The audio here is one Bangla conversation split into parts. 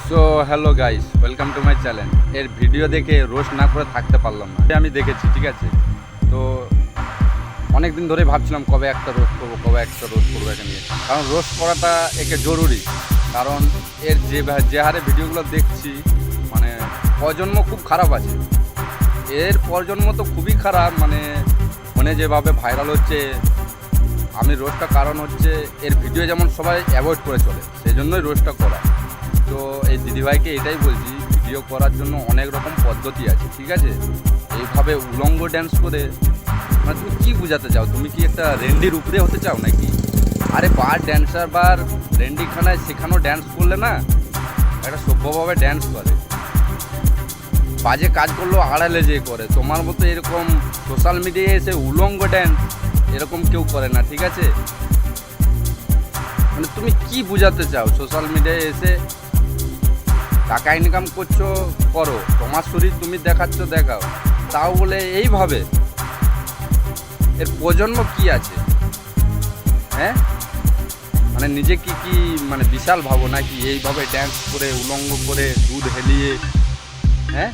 So hello guys, welcome to my channel. এর ভিডিও দেখে রোস্ট না করে থাকতে পারলাম না। আমি দেখেছি, ঠিক আছে। তো অনেক দিন ধরে ভাবছিলাম কবে একটা রোস্ট করবো একে নিয়ে, কারণ রোস্ট করাটা একে জরুরি। কারণ এর যে হারে ভিডিওগুলো দেখছি, মানে প্রজন্ম খুব খারাপ আছে। এর প্রজন্ম তো খুবই খারাপ, মানে যেভাবে ভাইরাল হচ্ছে। আমি রোস্টটা কারণ হচ্ছে এর ভিডিও যেমন সবাই অ্যাভয়েড করে চলে, সেই জন্যই রোস্টটা করা। তো এই দিদিভাইকে এটাই বলছি, ভিডিও করার জন্য অনেক রকম পদ্ধতি আছে, ঠিক আছে। এইভাবে উলঙ্গ ড্যান্স করে তুমি কী বোঝাতে চাও? তুমি কি একটা রেন্ডির উপরে হতে চাও নাকি? আরে বার ড্যান্সার বার রেন্ডিখানায় সেখানেও ড্যান্স করলে না, একটা সভ্যভাবে ড্যান্স করে। বাজে কাজ করলেও আড়ালে যেয়ে করে। তোমার মতো এরকম সোশ্যাল মিডিয়ায় এসে উলঙ্গ ড্যান্স এরকম কেউ করে না, ঠিক আছে। মানে তুমি কি বোঝাতে চাও? সোশ্যাল মিডিয়ায় এসে টাকা ইনকাম করছো, করো, তোমার শরীর তুমি দেখাও, তাও বলে এইভাবে। এর প্রজন্ম কি আছে? হ্যাঁ, মানে নিজে কি মানে বিশাল ভাবো নাকি এইভাবে ড্যান্স করে উলঙ্গ করে দুধ হেলিয়ে? হ্যাঁ,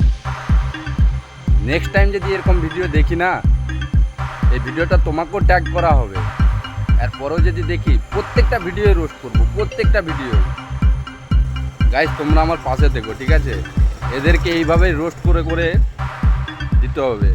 নেক্সট টাইম যদি এরকম ভিডিও দেখি না, এই ভিডিওটা তোমাকেও ট্যাগ করা হবে। এরপরেও যদি দেখি, প্রত্যেকটা ভিডিও রোস্ট করবো, প্রত্যেকটা ভিডিও। গাইস, তোমরা আমার পাশে থেকো, ঠিক আছে। এদেরকে এইভাবেই রোস্ট করে দিতে হবে।